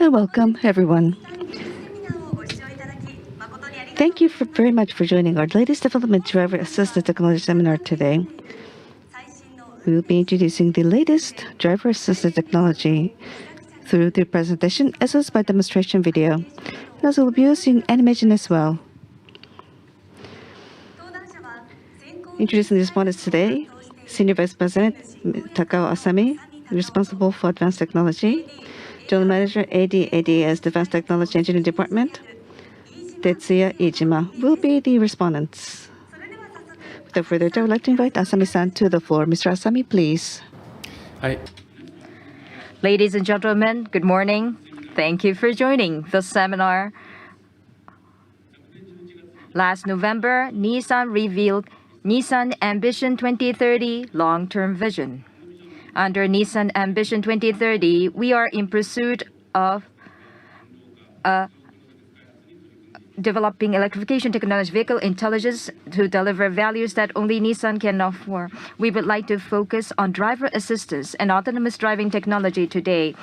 and welcome everyone. Thank you very much for joining our latest development driver assisted technology seminar today. We will be introducing the latest driver assisted technology through the presentation as well as by demonstration video. And also we'll be using animation as well. Introducing the respondents today, Senior Vice President Takao Asami, responsible for Advanced Technology, General Manager ADADS Advanced Technology Engineering Department, Tetsuya Iijima will be the respondents. Without further ado, I would like to invite Asami-san to the floor. Mr. Asami, please. Hi. Ladies and gentlemen, good morning. Thank you for joining the seminar. Last November, Nissan revealed Nissan Ambition 2030 long-term vision. Under Nissan Ambition 2030, we are in pursuit of developing electrification technology, vehicle intelligence to deliver values that only Nissan can offer. We would like to focus on driver assistance and autonomous driving technology today.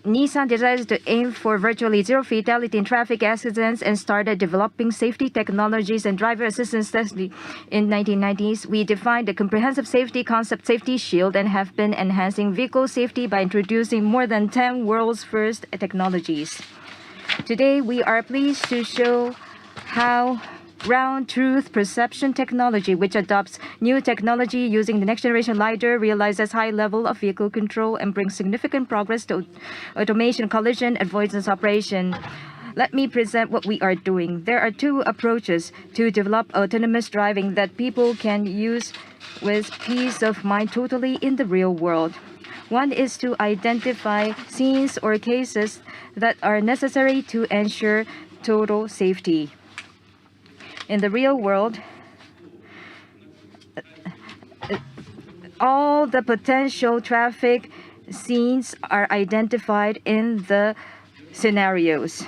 Nissan decided to aim for virtually zero fatality in traffic accidents and started developing safety technologies and driver assistance testing in 1990s. We defined a comprehensive safety concept, Safety Shield, and have been enhancing vehicle safety by introducing more than 10 world's first technologies. Today, we are pleased to show how ground truth perception technology, which adopts new technology using the next generation Lidar, realizes high level of vehicle control and brings significant progress to automation, collision, avoidance operation. Let me present what we are doing. There are two approaches to develop autonomous driving that people can use with peace of mind totally in the real world. One is to identify scenes or cases that are necessary to ensure total safety. In the real world, all the potential traffic scenes are identified in the scenarios.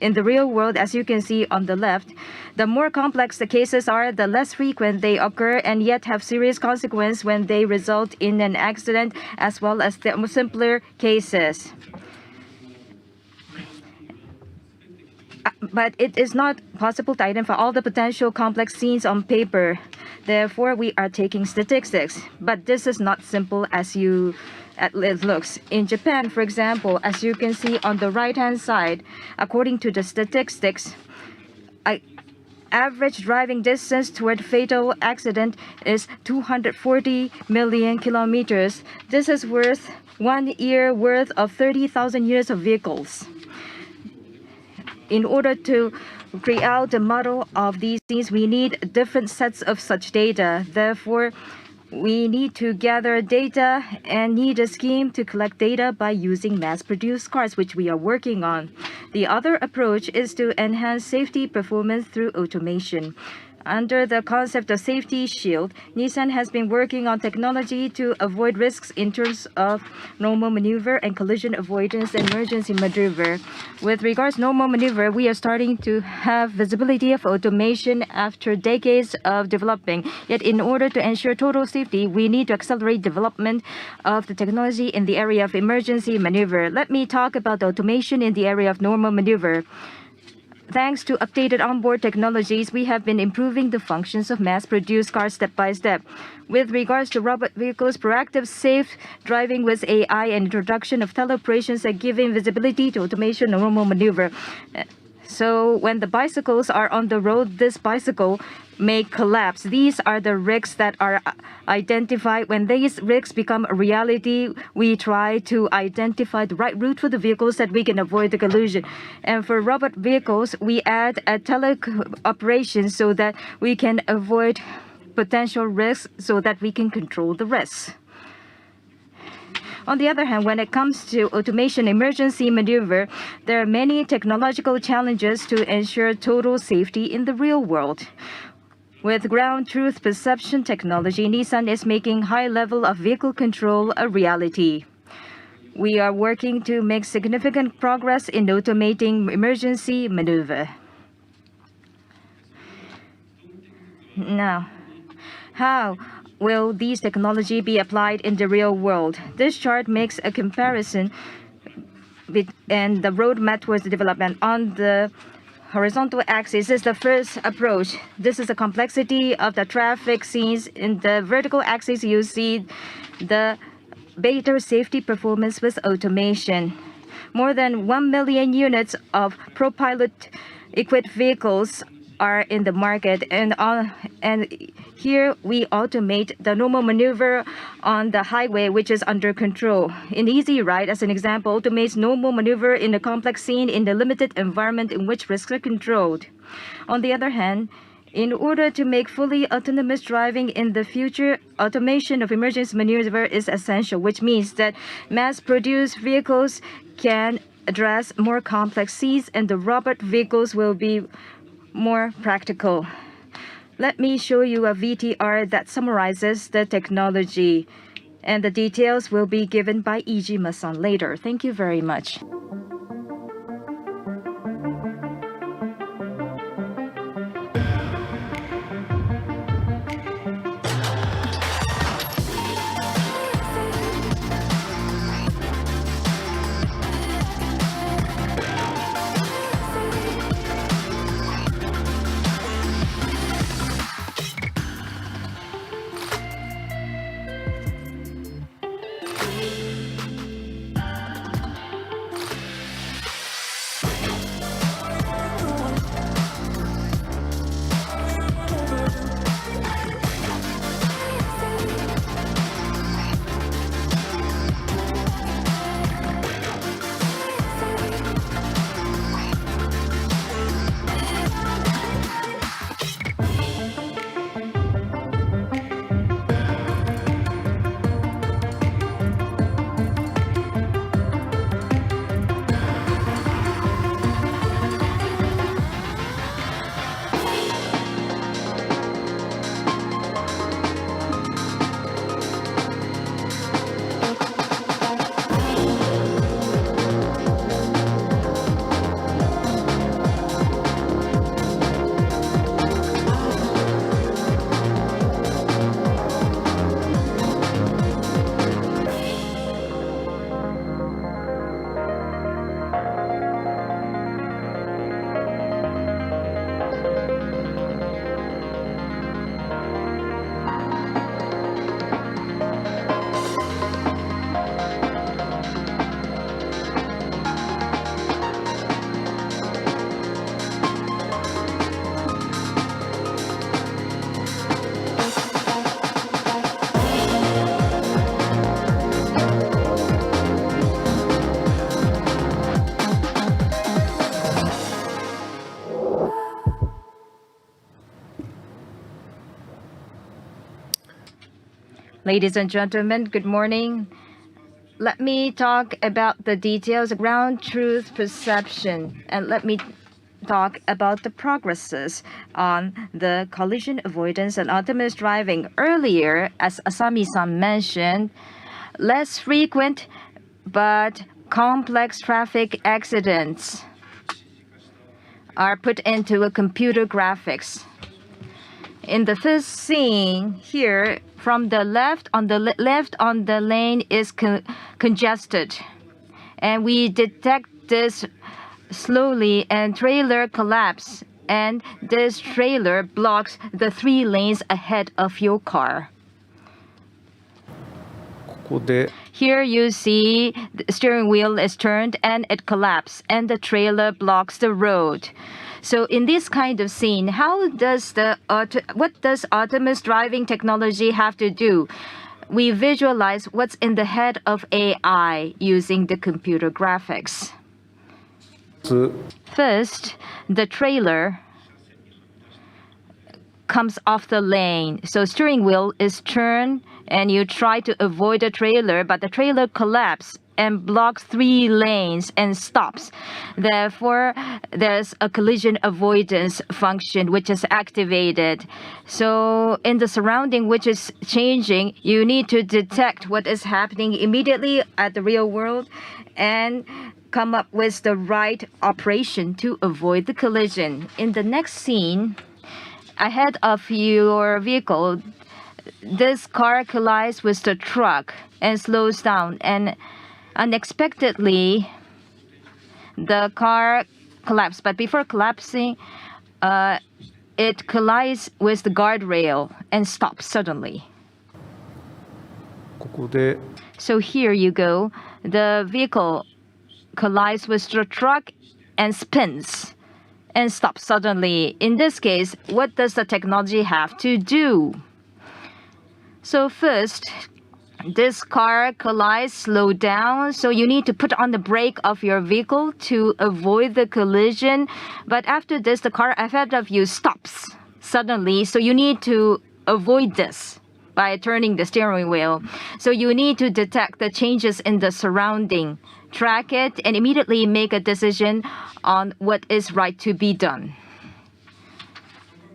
In the real world, as you can see on the left, the more complex the cases are, the less frequent they occur and yet have serious consequences when they result in an accident, as well as the simpler cases. But it is not possible to identify all the potential complex scenes on paper. Therefore, we are taking statistics. But this is not simple as it looks. In Japan, for example, as you can see on the right-hand side, according to the statistics, average driving distance toward fatal accident is 240 million kilometers. This is worth 1 year worth of 30,000 units of vehicles. In order to create a model of these things, we need different sets of such data. Therefore, we need to gather data and need a scheme to collect data by using mass-produced cars, which we are working on. The other approach is to enhance safety performance through automation. Under the concept of Safety Shield, Nissan has been working on technology to avoid risks in terms of normal maneuver and collision avoidance and emergency maneuver. With regards to normal maneuver, we are starting to have visibility of automation after decades of developing. Yet in order to ensure total safety, we need to accelerate development of the technology in the area of emergency maneuver. Let me talk about automation in the area of normal maneuver. Thanks to updated onboard technologies, we have been improving the functions of mass-produced cars step by step. With regards to robot vehicles, proactive safe driving with AI and introduction of teleoperations are giving visibility to automation and normal maneuver. So when the bicycles are on the road, this bicycle may collapse. These are the risks that are identified. When these risks become a reality, we try to identify the right route for the vehicles that we can avoid the collision. And for robot vehicles, we add a teleoperation so that we can avoid potential risks so that we can control the risks. On the other hand, when it comes to automation emergency maneuver, there are many technological challenges to ensure total safety in the real world. With ground truth perception technology, Nissan is making high level of vehicle control a reality. We are working to make significant progress in automating emergency maneuver. Now, how will these technology be applied in the real world? This chart makes a comparison and the roadmap towards the development. On the horizontal axis is the first approach. This is the complexity of the traffic scenes. In the vertical axis, you see the better safety performance with automation. More than 1 million units of pro-pilot equipped vehicles are in the market, and here we automate the normal maneuver on the highway, which is under control. In Easy Ride, as an example, automates normal maneuver in a complex scene in the limited environment in which risks are controlled. On the other hand, in order to make fully autonomous driving in the future, automation of emergency maneuver is essential, which means that mass-produced vehicles can address more complex scenes, and the robot vehicles will be more practical. Let me show you a VTR that summarizes the technology, and the details will be given by Ijima-san later. Thank you very much. Ladies and gentlemen, good morning. Let me talk about the details of ground truth perception, and let me talk about the progresses on the collision avoidance and autonomous driving. Earlier, as Asami-san mentioned, less frequent but complex traffic accidents are put into a computer graphics. In the first scene here, from the left on the lane is congested, and we detect this slowly, and trailer collapse, and this trailer blocks the 3 lanes ahead of your car. Here you see the steering wheel is turned and it collapses, and the trailer blocks the road. So in this kind of scene, what does autonomous driving technology have to do? We visualize what's in the head of AI using the computer graphics. First, the trailer comes off the lane. So steering wheel is turned and you try to avoid the trailer, but the trailer collapses and blocks 3 lanes and stops. Therefore, there's a collision avoidance function which is activated. So in the surrounding which is changing, you need to detect what is happening immediately at the real world and come up with the right operation to avoid the collision. In the next scene, ahead of your vehicle, this car collides with the truck and slows down, and unexpectedly the car collapsed. But before collapsing, it collides with the guardrail and stops suddenly. ここで So here you go. The vehicle collides with the truck and spins and stops suddenly. In this case, what does the technology have to do? So first, this car collides, slow down, so you need to put on the brake of your vehicle to avoid the collision. But after this, the car ahead of you stops suddenly, so you need to avoid this by turning the steering wheel. So you need to detect the changes in the surrounding, track it, and immediately make a decision on what is right to be done.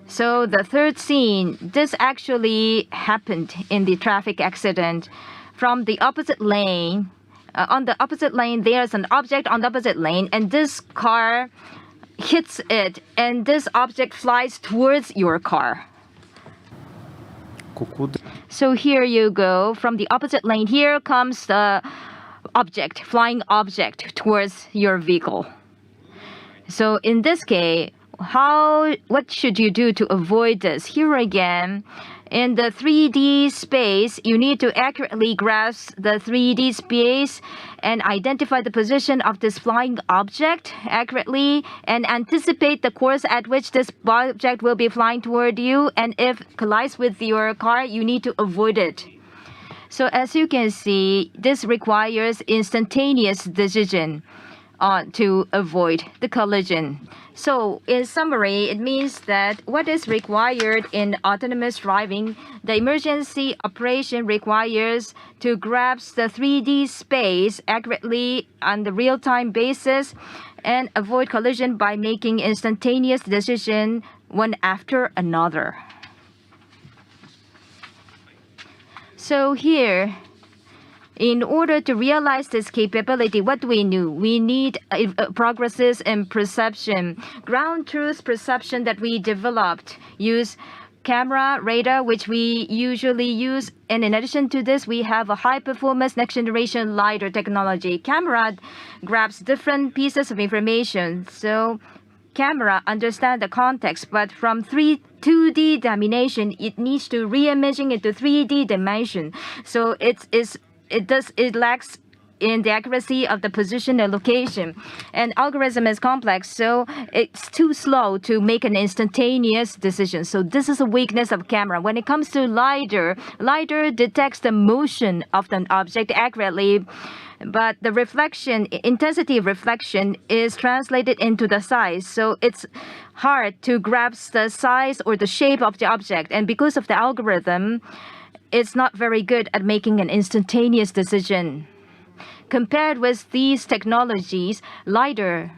So the third scene, this actually happened in the traffic accident. From the opposite lane, on the opposite lane, there's an object on the opposite lane, and this car hits it, and this object flies towards your car. ここで So here you go. From the opposite lane, here comes the object, flying object towards your vehicle. So in this case, what should you do to avoid this? Here again, in the 3D space, you need to accurately grasp the 3D space and identify the position of this flying object accurately and anticipate the course at which this object will be flying toward you. And if it collides with your car, you need to avoid it. So as you can see, this requires instantaneous decision to avoid the collision. So in summary, it means that what is required in autonomous driving, the emergency operation requires to grasp the 3D space accurately on the real-time basis and avoid collision by making instantaneous decision one after another. So here, in order to realize this capability, what do we need? We need progresses in perception. Ground truth perception that we developed use camera, radar, which we usually use. And in addition to this, we have a high-performance next-generation LiDAR technology. Camera grabs different pieces of information. So camera understands the context, but from 2D dimension, it needs to re-imaging into 3D dimension. So it lacks in the accuracy of the position and location. And algorithm is complex, so it's too slow to make an instantaneous decision. So this is a weakness of camera. When it comes to LiDAR, LiDAR detects the motion of an object accurately, but the intensity of reflection is translated into the size. So it's hard to grasp the size or the shape of the object. And because of the algorithm, it's not very good at making an instantaneous decision. Compared with these technologies, LiDAR,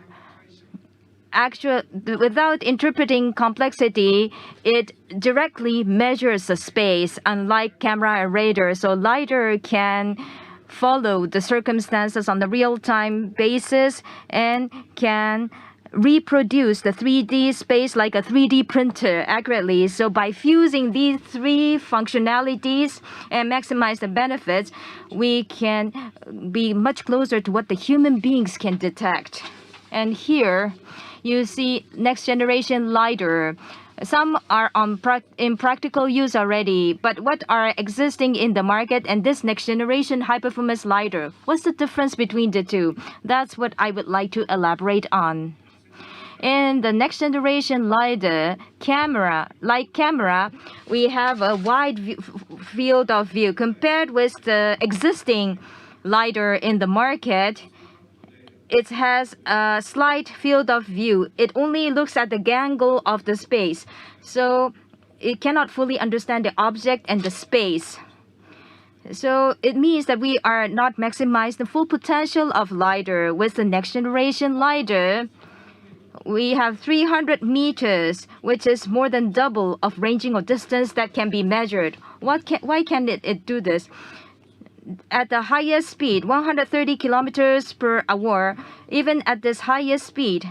without interpreting complexity, it directly measures the space, unlike camera and radar. So LiDAR can follow the circumstances on the real-time basis and can reproduce the 3D space like a 3D printer accurately. So by fusing these three functionalities and maximize the benefits, we can be much closer to what the human beings can detect. And here you see next generation LiDAR. Some are in practical use already, but what are existing in the market and this next generation high performance LiDAR? What's the difference between the two? That's what I would like to elaborate on. In the next generation LiDAR camera, we have a wide field of view. Compared with the existing LiDAR in the market, it has a slight field of view. It only looks at the angle of the space. So it cannot fully understand the object and the space. So it means that we are not maximizing the full potential of LiDAR. With the next generation LiDAR, we have 300 meters, which is more than double of ranging or distance that can be measured. Why can it do this? At the highest speed, 130 kilometers per hour, even at this highest speed,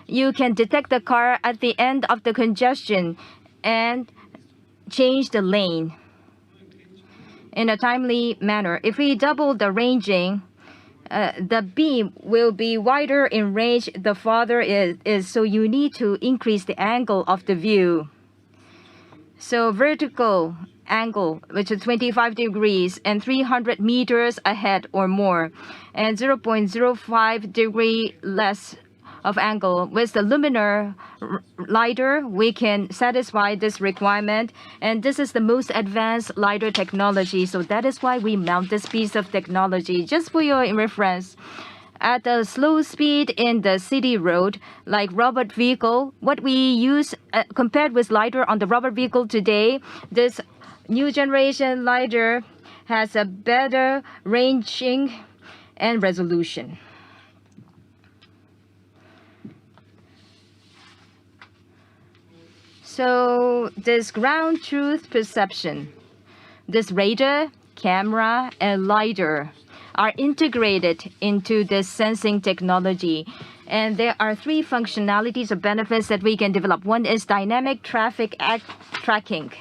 you can detect the car at the end of the congestion and change the lane in a timely manner. If we double the ranging, the beam will be wider in range the farther it is. So you need to increase the angle of the view. So vertical angle, which is 25 degrees and 300 meters ahead or more, and 0.05 degree less of angle. With the luminar lidar, we can satisfy this requirement, and this is the most advanced lidar technology. So that is why we mount this piece of technology. Just for your reference, at a slow speed in the city road, like robot vehicle, what we use compared with lidar on the robot vehicle today, this new generation lidar has a better ranging and resolution. So this ground truth perception, this radar, camera, and lidar are integrated into this sensing technology. And there are three functionalities or benefits that we can develop. One is dynamic traffic tracking.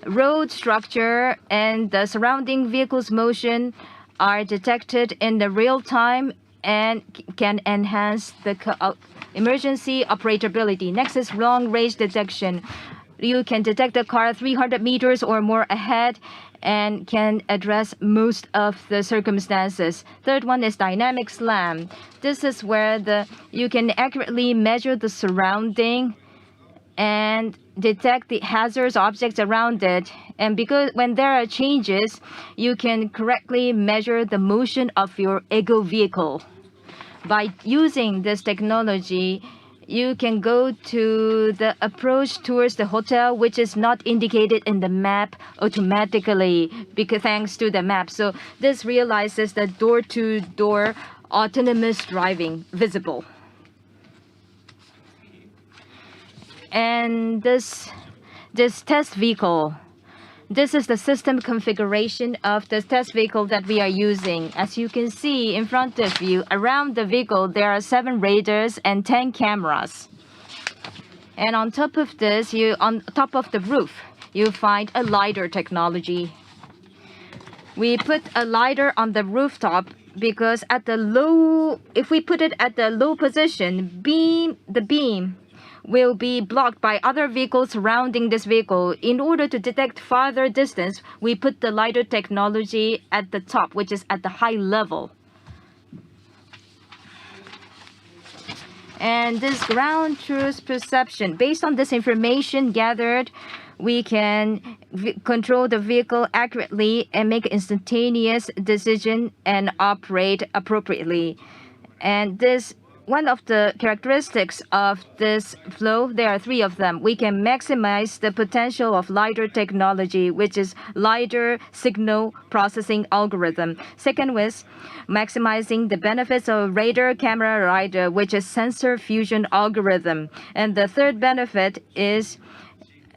Road structure and the surrounding vehicle's motion are detected in the real time and can enhance the emergency operability. Next is long-range detection. You can detect the car 300 meters or more ahead and can address most of the circumstances. Third one is dynamic slam. This is where you can accurately measure the surrounding and detect the hazardous objects around it. And because when there are changes, you can correctly measure the motion of your ego vehicle. By using this technology, you can go to the approach towards the hotel, which is not indicated in the map automatically because thanks to the map. So this realizes the door-to-door autonomous driving visible. And this test vehicle, this is the system configuration of the test vehicle that we are using. As you can see in front of you, around the vehicle, there are 7 radars and 10 cameras. And on top of this, on top of the roof, you find a lidar technology. We put a lidar on the rooftop because if we put it at the low position, the beam will be blocked by other vehicles surrounding this vehicle. In order to detect farther distance, we put the lidar technology at the top, which is at the high level. And this ground truth perception, based on this information gathered, we can control the vehicle accurately and make instantaneous decision and operate appropriately. And this one of the characteristics of this flow, there are 3 of them. We can maximize the potential of lidar technology, which is lidar signal processing algorithm. Second was maximizing the benefits of radar camera lidar, which is sensor fusion algorithm. And the third benefit is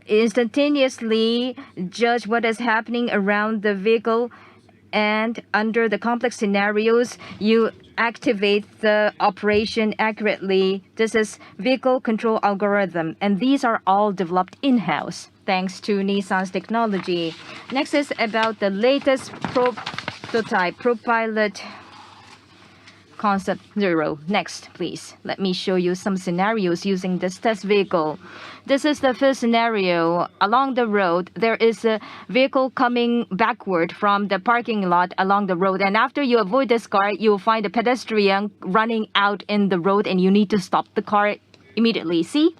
instantaneously judge what is happening around the vehicle, and under the complex scenarios, you activate the operation accurately. This is vehicle control algorithm, and these are all developed in-house thanks to Nissan's technology. Next is about the latest prototype, ProPilot Concept 0. Next, please. Let me show you some scenarios using this test vehicle. This is the first scenario. Along the road, there is a vehicle coming backward from the parking lot along the road. And after you avoid this car, you'll find a pedestrian running out in the road and you need to stop the car immediately. See?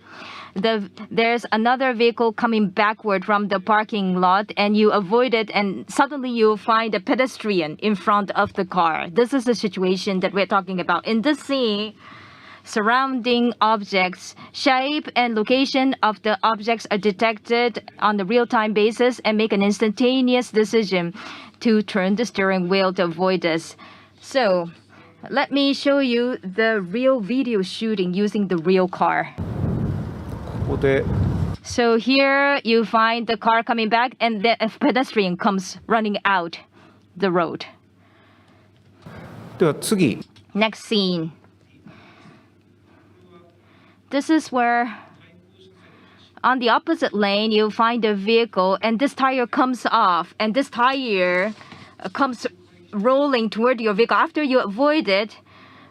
There's another vehicle coming backward from the parking lot and you avoid it, and suddenly you'll find a pedestrian in front of the car. This is the situation that we're talking about. In this scene, surrounding objects, shape and location of the objects are detected on the real-time basis and make an instantaneous decision to turn the steering wheel to avoid this. So let me show you the real video shooting using the real car. So here you find the car coming back and the pedestrian comes running out the road. Next scene. This is where on the opposite lane you find a vehicle and this tire comes off, and this tire comes rolling toward your vehicle. After you avoid it,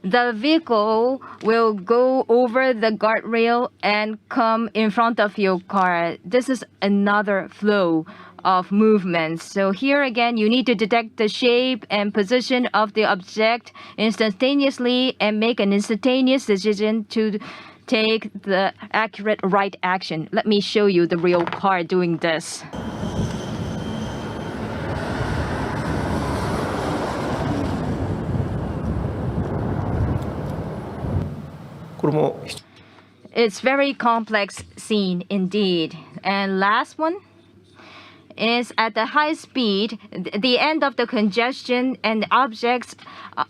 the vehicle will go over the guardrail and come in front of your car. This is another flow of movements. So here again, you need to detect the shape and position of the object instantaneously and make an instantaneous decision to take the accurate right action. Let me show you the real car doing this. It's very complex scene indeed. And last one is at the high speed, the end of the congestion and objects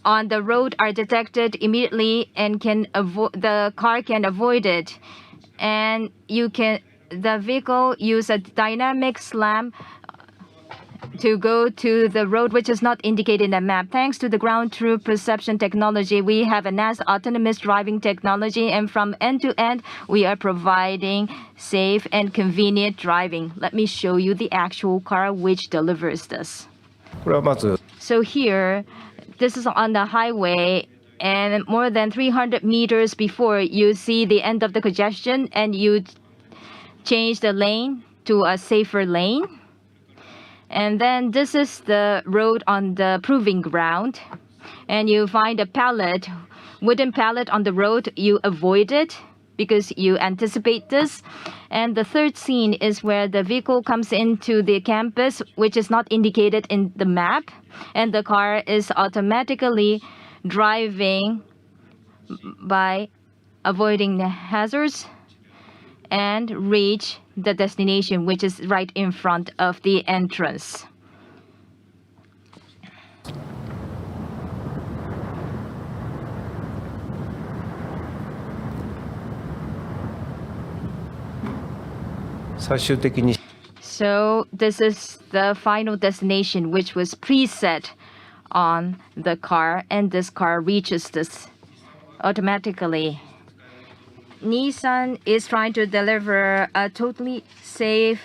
on the road are detected immediately and the car can avoid it. And the vehicle use a dynamic slam to go to the road which is not indicated in the map. Thanks to the ground truth perception technology, we have enhanced autonomous driving technology, and from end to end, we are providing safe and convenient driving. Let me show you the actual car which delivers this. So here, this is on the highway, and more than 300 meters before you see the end of the congestion, and you change the lane to a safer lane. And then this is the road on the proving ground. And you find a pallet, wooden pallet on the road. You avoid it because you anticipate this. And the third scene is where the vehicle comes into the campus, which is not indicated in the map. And the car is automatically driving by avoiding the hazards and reach the destination, which is right in front of the entrance. So this is the final destination, which was preset on the car, and this car reaches this automatically. Nissan is trying to deliver a totally safe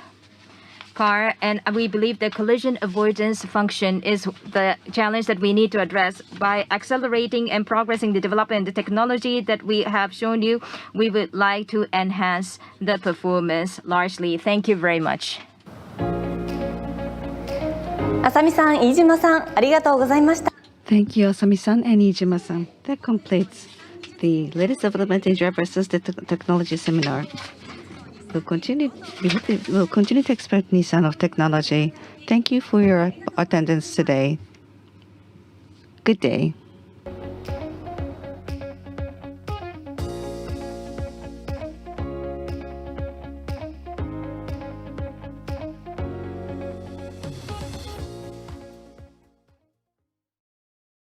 car, and we believe the collision avoidance function is the challenge that we need to address. By accelerating and progressing the development and the technology that we have shown you, we would like to enhance the performance largely. Thank you very much. 浅見さん、飯島さん、ありがとうございました。 Thank you, Asami-san and Iijima-san. That completes the latest development in driver assisted technology seminar. We'll continue to expect Nissan of technology. Thank you for your attendance today. Good day.